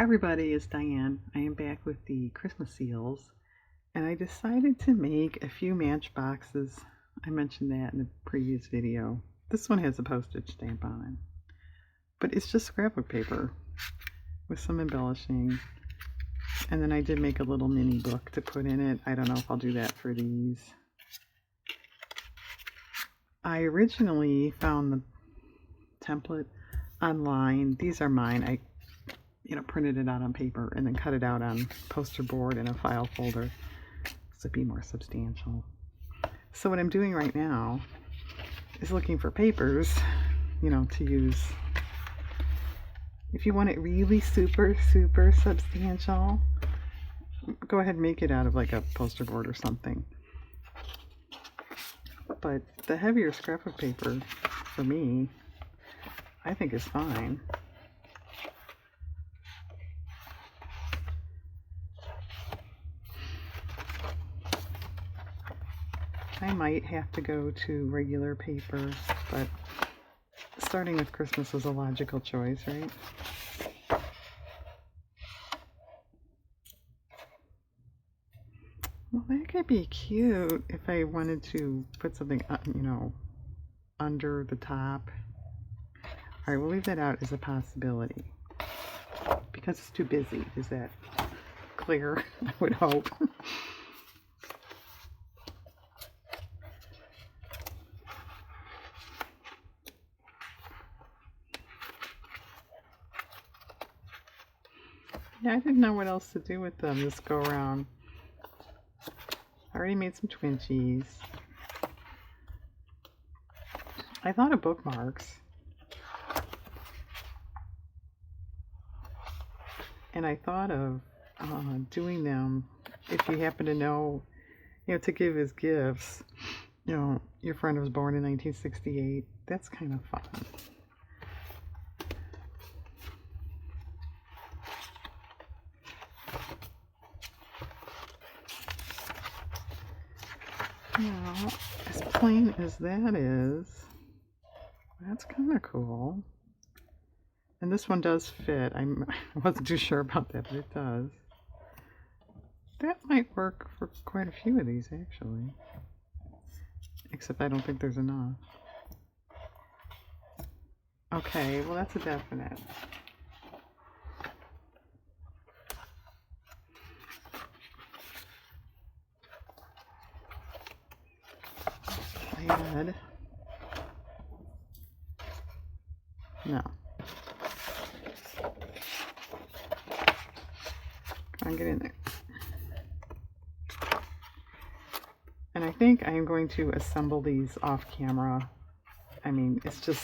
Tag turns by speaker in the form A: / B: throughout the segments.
A: Everybody, it's Diane. I am back with the Christmas seals, and I decided to make a few matchboxes. I mentioned that in the previous video. This one has a postage stamp on it, but it's just scrapbook paper with some embellishing. And then I did make a little mini book to put in it. I don't know if I'll do that for these. I originally found the template online. These are mine. I printed it out on paper and then cut it out on poster board in a file folder to be more substantial. So what I'm doing right now is looking for papers, to use. If you want it really super substantial, go ahead and make it out of like a poster board or something. But the heavier scrapbook paper, for me, I think is fine. I might have to go to regular paper, but starting with Christmas was a logical choice, right? Well, that could be cute if I wanted to put something, under the top. All right, we'll leave that out as a possibility because it's too busy. Is that clear? I would hope. Yeah, I didn't know what else to do with them this go around. I already made some Twinchies. I thought of bookmarks. And I thought of doing them if you happen to know, to give as gifts. Your friend was born in 1968. That's kind of fun. Now, as plain as that is, that's kind of cool. And this one does fit. I wasn't too sure about that, but it does. That might work for quite a few of these, actually. Except I don't think there's enough. Okay, well that's a definite. No. Come on, get in there. And I think I'm going to assemble these off camera. I mean, it's just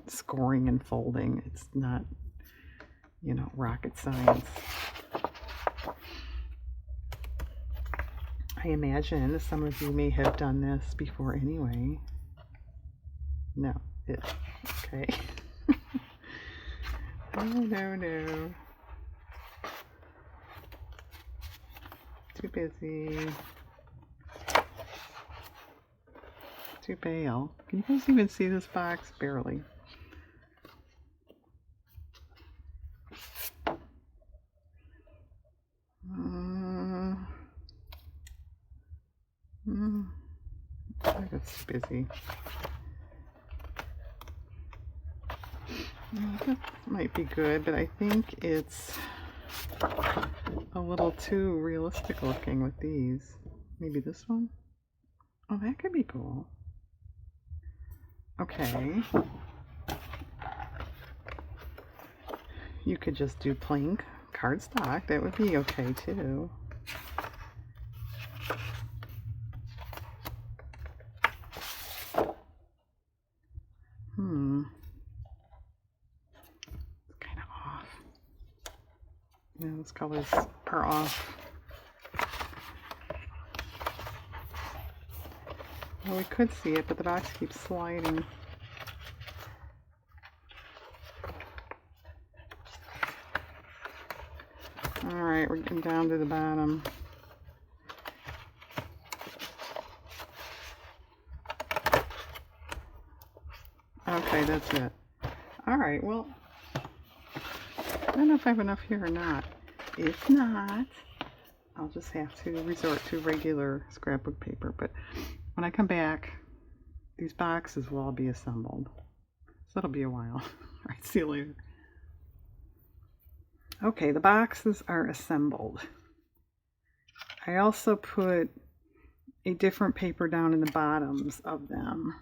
A: scoring and folding. It's not, rocket science. I imagine some of you may have done this before anyway. No, okay. No. Too busy. Too pale. Can you guys even see this box? Barely. That's too busy. That might be good, but I think it's a little too realistic looking with these. Maybe this one? Oh, that could be cool. Okay. You could just do plain cardstock. That would be okay too. It's kind of off. Those colors are off. Well, we could see it, but the box keeps sliding. Alright, we're getting down to the bottom. Okay, that's it. Alright, well, I don't know if I have enough here or not. If not, I'll just have to resort to regular scrapbook paper. But when I come back, these boxes will all be assembled. So it'll be a while. All right, see you later. Okay, the boxes are assembled. I also put a different paper down in the bottoms of them.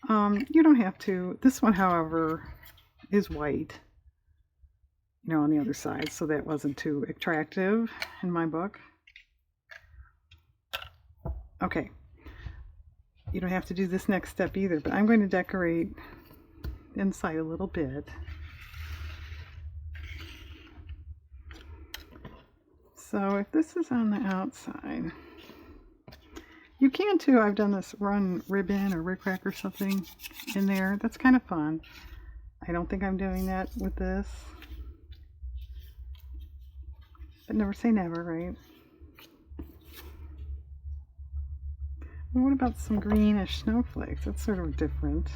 A: You don't have to. This one, however, is white, on the other side, so that wasn't too attractive in my book. Okay, you don't have to do this next step either, but I'm going to decorate inside a little bit. So if this is on the outside, you can too. I've done this, run ribbon or rickrack or something in there. That's kind of fun. I don't think I'm doing that with this. But never say never, right? Well, what about some greenish snowflakes? That's sort of different.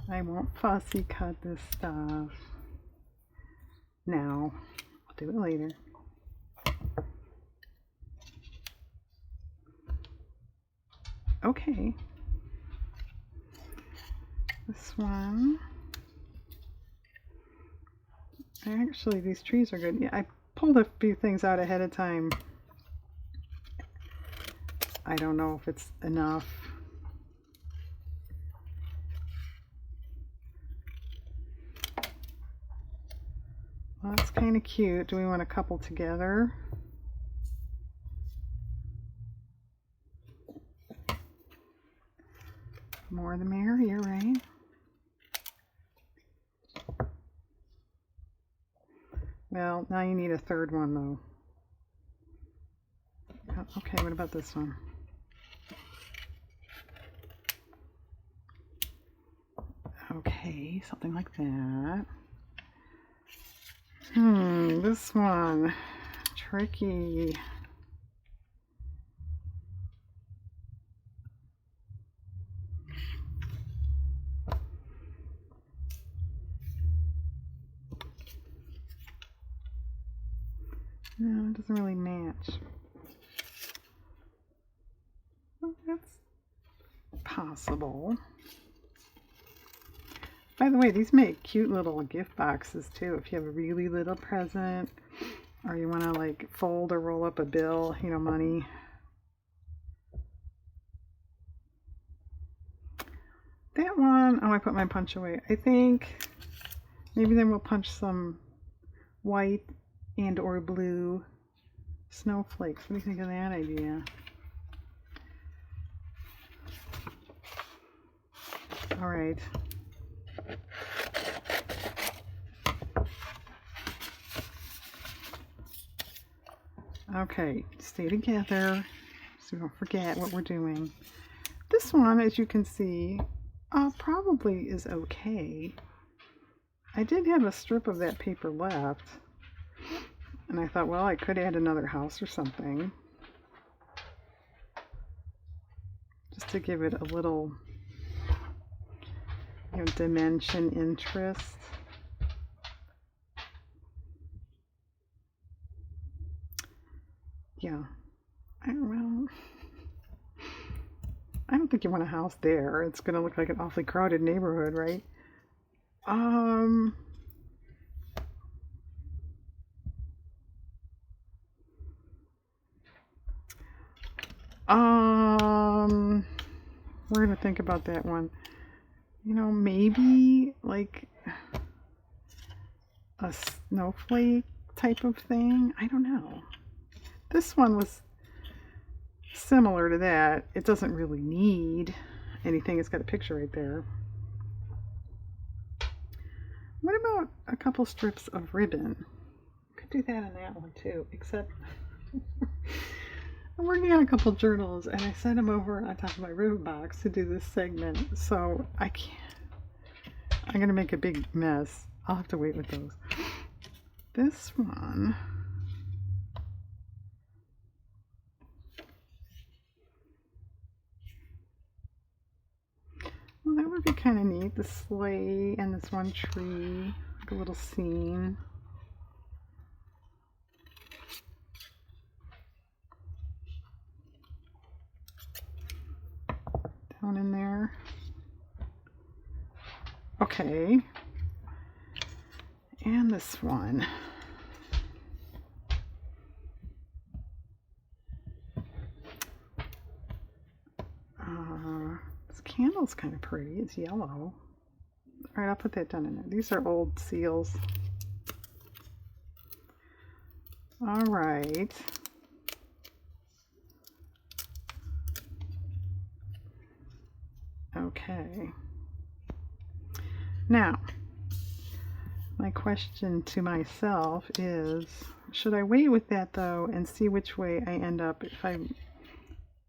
A: I won't fussy cut this stuff now. I'll do it later. Okay. This one. Actually, these trees are good. Yeah, I pulled a few things out ahead of time. I don't know if it's enough. Well, that's kind of cute. Do we want a couple together? More the merrier, right? Well, now you need a third one, though. Okay, what about this one? Okay, something like that. This one. Tricky. No, it doesn't really match. Well, that's possible. By the way, these make cute little gift boxes too. If you have a really little present, or you want to like fold or roll up a bill, money. That one, I put my punch away. I think maybe then we'll punch some white and or blue snowflakes. What do you think of that idea? All right. Okay, stay together so don't forget what we're doing. This one, as you can see, probably is okay. I did have a strip of that paper left, and I thought, well, I could add another house or something, just to give it a little, dimension, interest. Yeah, I don't think you want a house there. It's going to look like an awfully crowded neighborhood, right? We're going to think about that one. Maybe like a snowflake type of thing. I don't know. This one was similar to that. It doesn't really need anything. It's got a picture right there. What about a couple strips of ribbon? Could do that on that one too, except I'm working on a couple journals and I sent them over on top of my ribbon box to do this segment, so I can't. I'm gonna make a big mess. I'll have to wait with those. This one, would be kind of neat. The sleigh and this one tree, like a little scene. Down in there. Okay. And this one. This candle's kind of pretty. It's yellow. Alright, I'll put that down in there. These are old seals. Alright. Okay. Now, my question to myself is, should I wait with that though and see which way I end up? If I,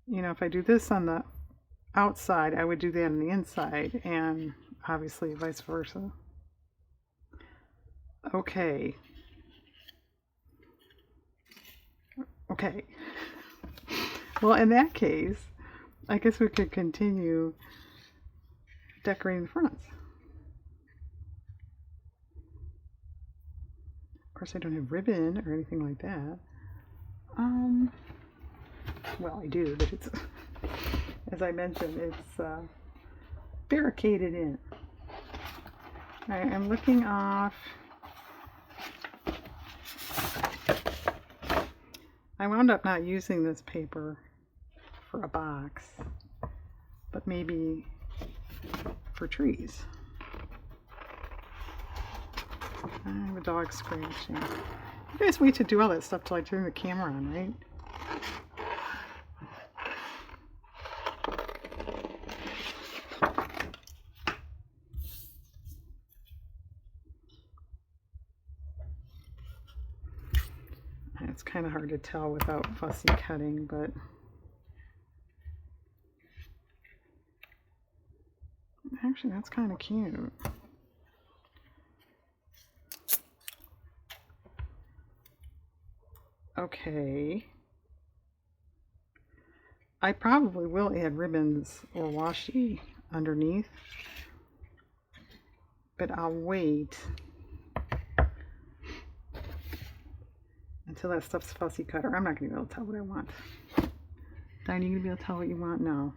A: if I do this on the outside, I would do that on the inside, and obviously vice versa. Okay. Okay. Well, in that case, I guess we could continue decorating the fronts. Of course, I don't have ribbon or anything like that. Well, I do, but it's, as I mentioned, it's barricaded in. Alright, I'm looking off. I wound up not using this paper for a box, but maybe for trees. I have a dog scratching. You guys wait to do all that stuff till I turn the camera on, right? It's kind of hard to tell without fussy cutting, but actually that's kind of cute. Okay. I probably will add ribbons or washi underneath, but I'll wait until that stuff's fussy cut, or I'm not going to be able to tell what I want. Diane, you going to be able to tell what you want? No.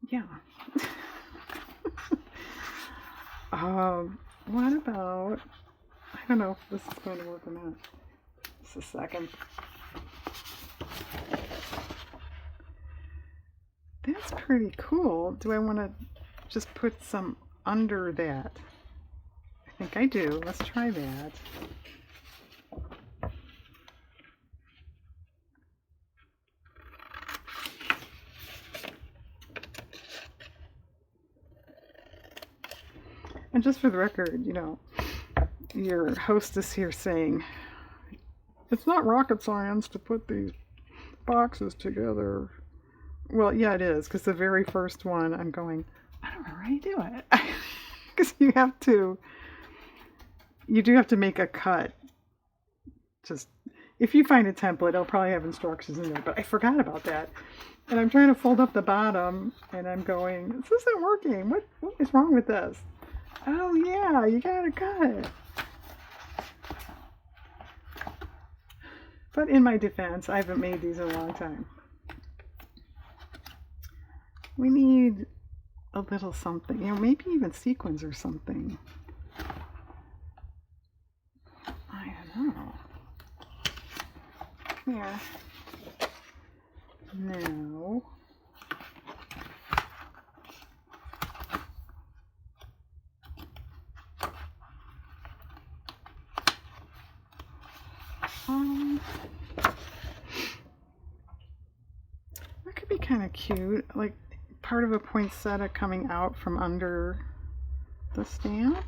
A: Yeah. What about, I don't know if this is going to work or not. Just a second. That's pretty cool. Do I want to just put some under that? I think I do. Let's try that. And just for the record, your hostess here saying, it's not rocket science to put these boxes together. Well, yeah, it is, because the very first one, I'm going, I don't know how you do it. Because you do have to make a cut. Just, if you find a template, it'll probably have instructions in there, but I forgot about that. And I'm trying to fold up the bottom, and I'm going, this isn't working. What is wrong with this? Oh yeah, you gotta cut it. But in my defense, I haven't made these in a long time. We need a little something, maybe even sequins or something. I don't know. Here. Now. That could be kind of cute, like part of a poinsettia coming out from under the stamp.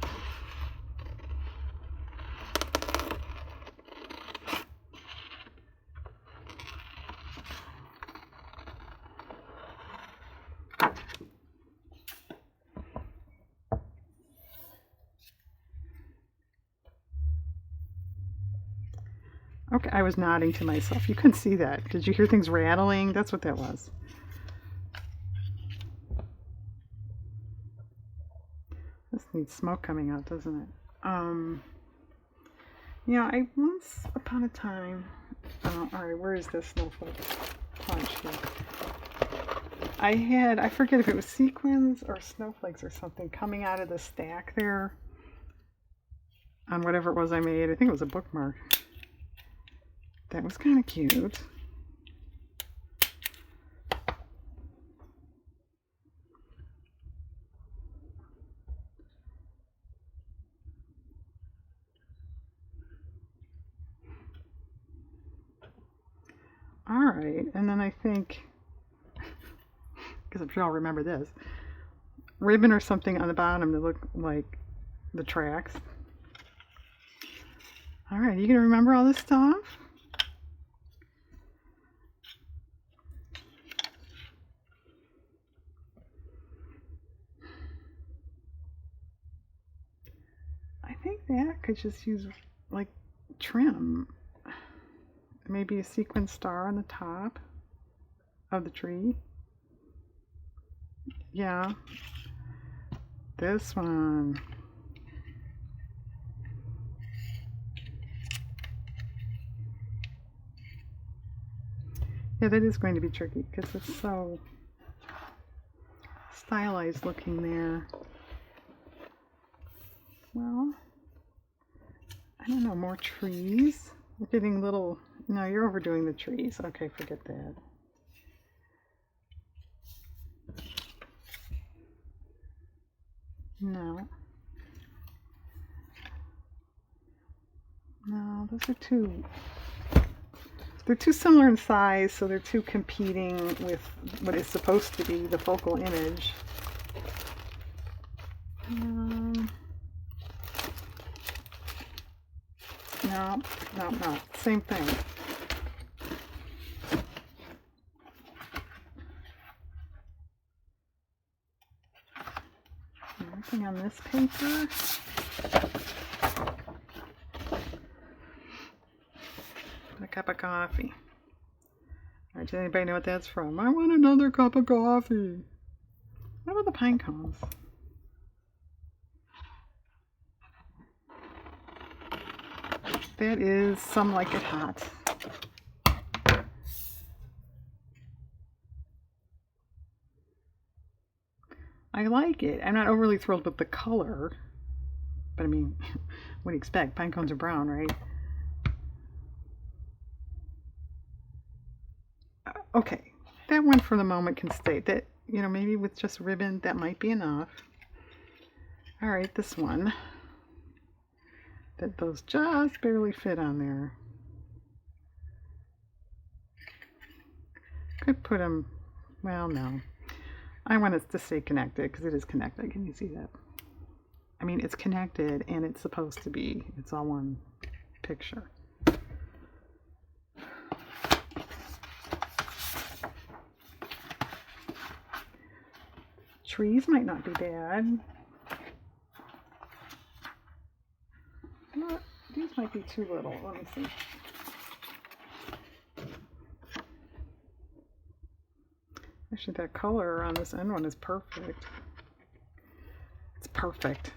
A: Okay, I was nodding to myself. You couldn't see that. Did you hear things rattling? That's what that was. This needs smoke coming out, doesn't it? Yeah, I once upon a time, alright, where is this snowflake punch here? I forget if it was sequins or snowflakes or something coming out of the stack there on whatever it was I made. I think it was a bookmark. That was kind of cute. Alright, and then I think, because I'm sure I'll remember this, ribbon or something on the bottom to look like the tracks. Alright, you gonna remember all this stuff? I think that could just use like trim. Maybe a sequin star on the top of the tree. Yeah. This one. Yeah, that is going to be tricky because it's so stylized looking there. Well, I don't know, more trees. We're getting little, no, you're overdoing the trees. Okay, forget that. No. No, those are too, they're too similar in size, so they're too competing with what is supposed to be the focal image. No, same thing. Anything on this paper? A cup of coffee. Alright, does anybody know what that's from? I want another cup of coffee. What about the pine cones? That is Some Like It Hot. I like it. I'm not overly thrilled with the color. But I mean, what do you expect? Pine cones are brown, right? Okay, that one for the moment can stay. That, you know, maybe with just ribbon, that might be enough. Alright, this one. That those just barely fit on there. Could put them, well, no. I want it to stay connected because it is connected. Can you see that? I mean, it's connected and it's supposed to be. It's all one picture. Trees might not be bad. These might be too little. Let me see. Actually, that color on this end one is perfect. It's perfect.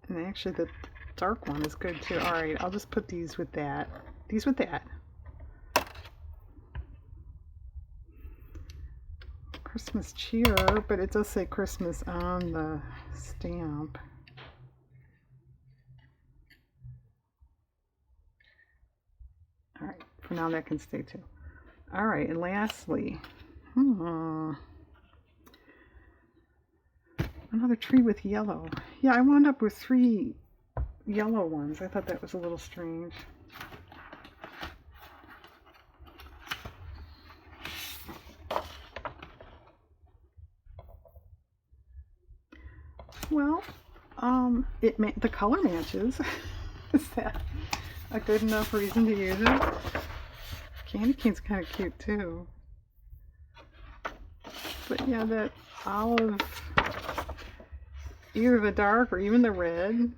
A: And actually, the dark one is good too. Alright, I'll just put these with that. These with that. Christmas cheer, but it does say Christmas on the stamp. Alright, for now that can stay too. Alright, and lastly, another tree with yellow. Yeah, I wound up with 3 yellow ones. I thought that was a little strange. Well, the color matches. Is that a good enough reason to use it? Candy cane's kind of cute too. But yeah, that olive, either the dark or even the red.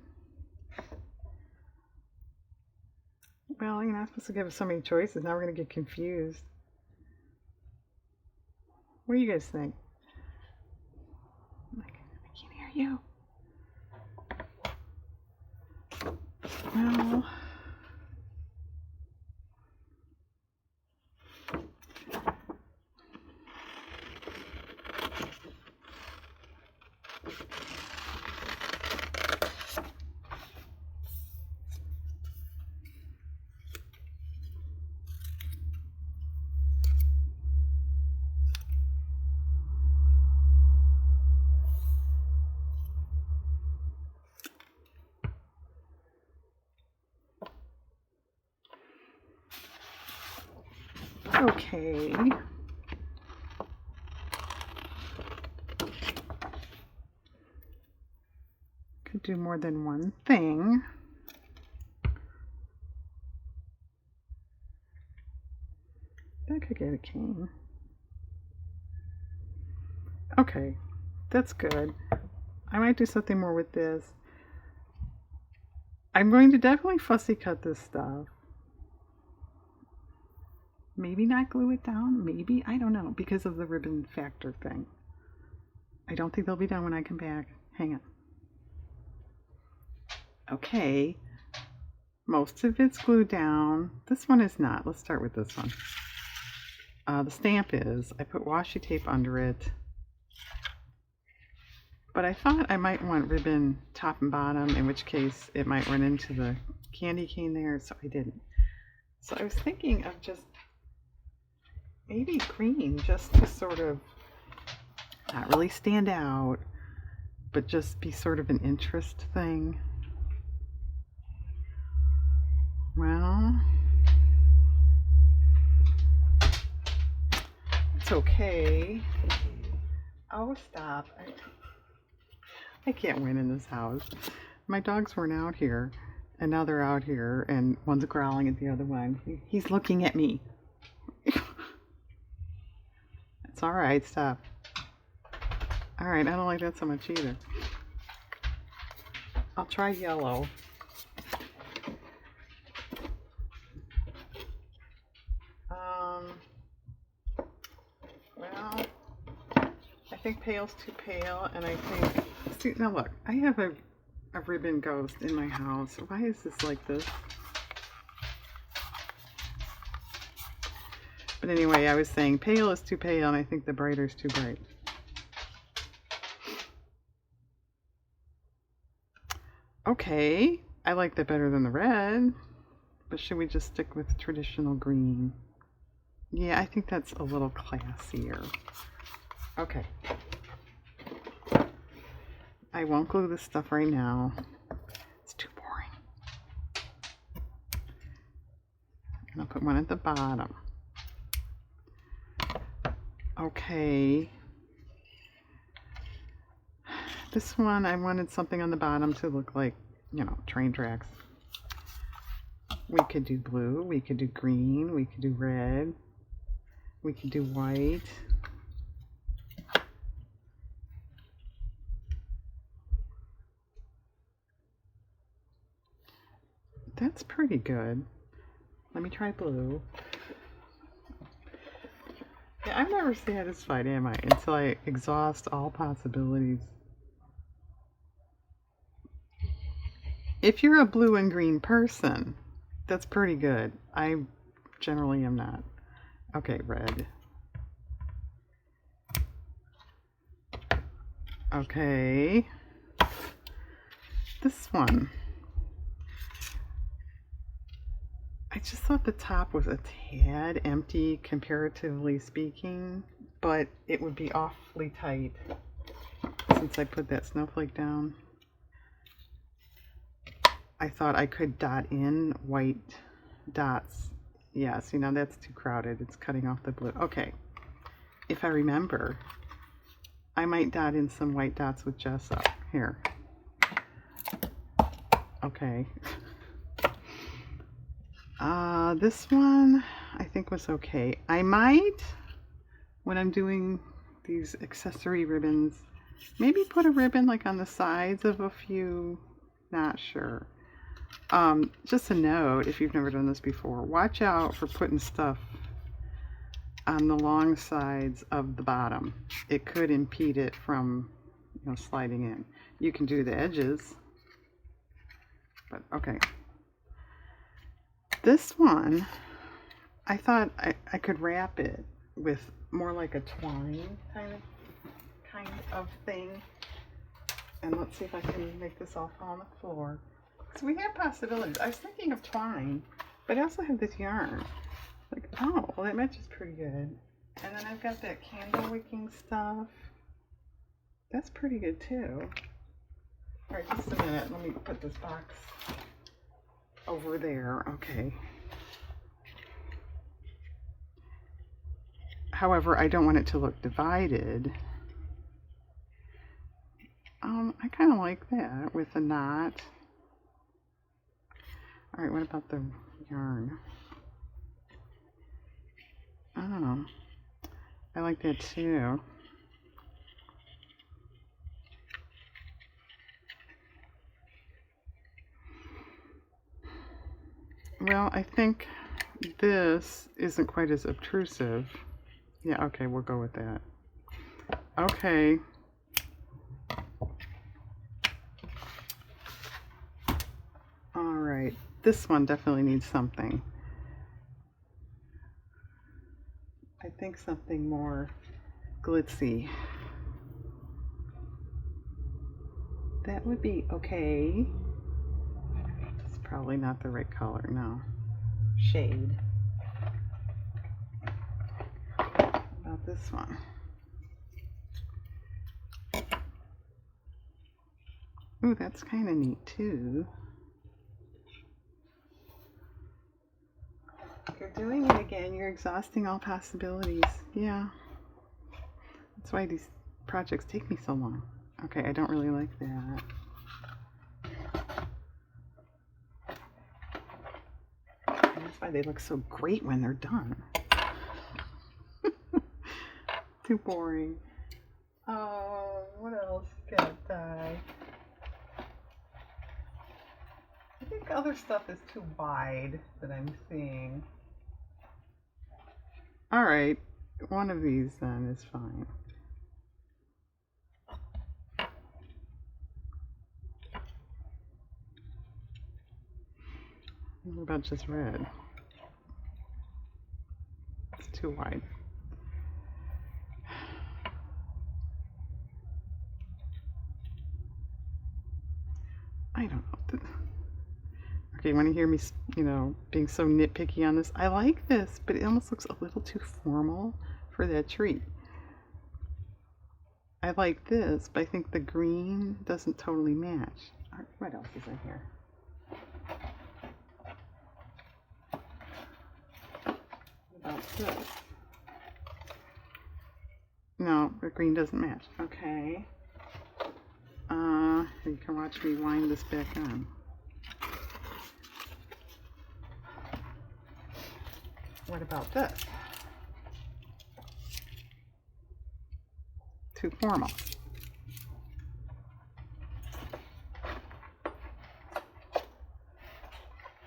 A: Well, you're not supposed to give so many choices. Now we're going to get confused. What do you guys think? I can't hear you. Well, okay. Could do more than one thing. That could get a cane. Okay, that's good. I might do something more with this. I'm going to definitely fussy cut this stuff. Maybe not glue it down. Maybe. I don't know. Because of the ribbon factor thing. I don't think they'll be done when I come back. Hang on. Okay. Most of it's glued down. This one is not. Let's start with this one. The stamp is. I put washi tape under it. But I thought I might want ribbon top and bottom, in which case it might run into the candy cane there, so I didn't. So I was thinking of just maybe green, just to sort of not really stand out, but just be sort of an interest thing. Well, it's okay. Oh, stop. I can't win in this house. My dogs weren't out here, and now they're out here, and one's growling at the other one. He's looking at me. It's alright, stop. Alright, I don't like that so much either. I'll try yellow. Well, I think pale's too pale, and I think... See, now look, I have a ribbon ghost in my house. Why is this like this? But anyway, I was saying pale is too pale, and I think the brighter is too bright. Okay, I like that better than the red, but should we just stick with traditional green? Yeah, I think that's a little classier. Okay. I won't glue this stuff right now. It's too boring. And I'll put one at the bottom. Okay. This one, I wanted something on the bottom to look like, you know, train tracks. We could do blue, we could do green, we could do red, we could do white. That's pretty good. Let me try blue. Yeah, I'm never satisfied, am I? Until I exhaust all possibilities. If you're a blue and green person, that's pretty good. I generally am not. Okay, red. Okay. This one. I just thought the top was a tad empty, comparatively speaking, but it would be awfully tight since I put that snowflake down. I thought I could dot in white dots. Yeah, see, now that's too crowded. It's cutting off the blue. Okay, if I remember, I might dot in some white dots with gesso. Here. Okay. This one I think was okay. I might, when I'm doing these accessory ribbons, maybe put a ribbon like on the sides of a few. Not sure. Just a note, if you've never done this before, watch out for putting stuff on the long sides of the bottom. It could impede it from, sliding in. You can do the edges, but okay. This one, I thought I could wrap it with more like a twine kind of thing. And let's see if I can make this all fall on the floor. So we have possibilities. I was thinking of twine, but I also have this yarn. Like, oh, well, that matches pretty good. And then I've got that candle wicking stuff. That's pretty good too. All right, just a minute. Let me put this box over there. Okay. However, I don't want it to look divided. I kind of like that with a knot. All right, what about the yarn? Oh, I like that too. Well, I think this isn't quite as obtrusive. Yeah, okay, we'll go with that. Okay. All right, this one definitely needs something. I think something more glitzy. That would be okay. It's probably not the right color, no. Shade. How about this one? Ooh, that's kind of neat too. You're doing it again. You're exhausting all possibilities. Yeah. That's why these projects take me so long. Okay, I don't really like that. And that's why they look so great when they're done. Too boring. Oh, what else can I? I think other stuff is too wide that I'm seeing. All right, one of these then is fine. What about just red? It's too wide. I don't know. Okay, you want to hear me, being so nitpicky on this? I like this, but it almost looks a little too formal for that tree. I like this, but I think the green doesn't totally match. What else is in here? What about this? No, the green doesn't match. Okay. You can watch me wind this back on. What about this? Too formal.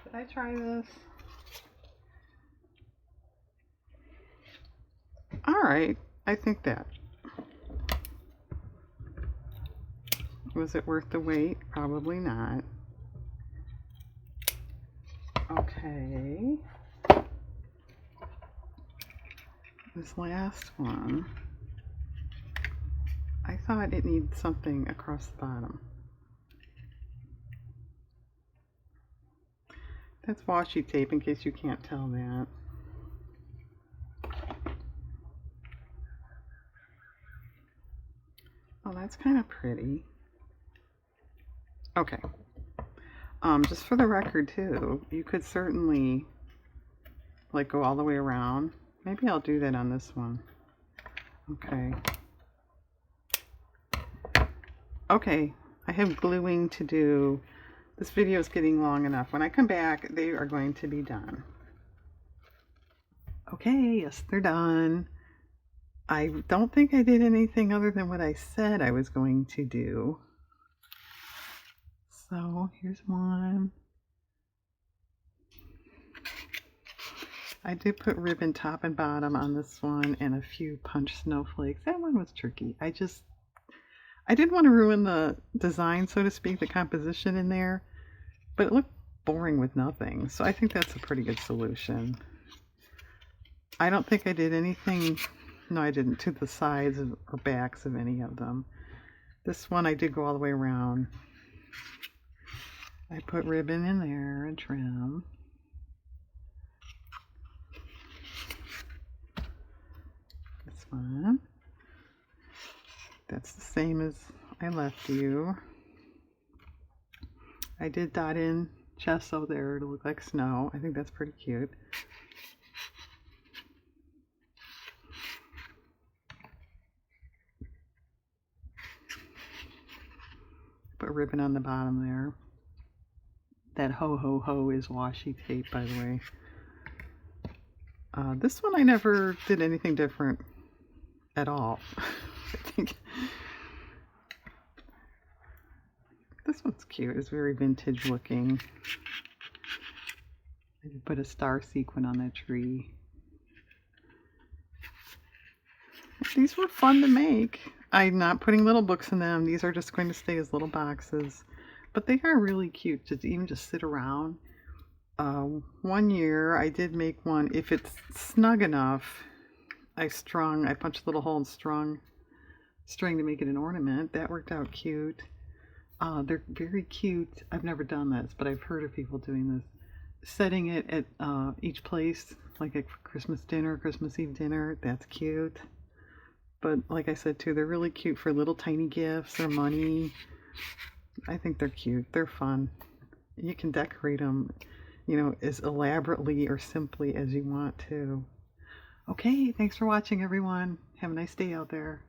A: Did I try this? All right, I think that. Was it worth the wait? Probably not. Okay. This last one, I thought it needed something across the bottom. That's washi tape, in case you can't tell that. Oh, that's kind of pretty. Okay. Just for the record too, you could certainly go all the way around. Maybe I'll do that on this one. Okay. Okay, I have gluing to do. This video is getting long enough. When I come back, they are going to be done. Okay, yes, they're done. I don't think I did anything other than what I said I was going to do. So here's one. I did put ribbon top and bottom on this one and a few punch snowflakes. That one was tricky. I didn't want to ruin the design, so to speak, the composition in there, but it looked boring with nothing. So I think that's a pretty good solution. I don't think I did anything, no I didn't, to the sides or backs of any of them. This one I did go all the way around. I put ribbon in there and trim. This one. That's the same as I left you. I did dot in gesso there to look like snow. I think that's pretty cute. Put ribbon on the bottom there. That ho ho ho is washi tape, by the way. This one I never did anything different at all. I think this one's cute. It's very vintage looking. I did put a star sequin on that tree. These were fun to make. I'm not putting little books in them. These are just going to stay as little boxes. But they are really cute to even just sit around. One year I did make one, if it's snug enough, I punched a little hole and strung string to make it an ornament. That worked out cute. They're very cute. I've never done this, but I've heard of people doing this. Setting it at each place, like at Christmas dinner, Christmas Eve dinner, that's cute. But like I said too, they're really cute for little tiny gifts or money. I think they're cute. They're fun. You can decorate them, you know, as elaborately or simply as you want to. Okay, thanks for watching, everyone. Have a nice day out there.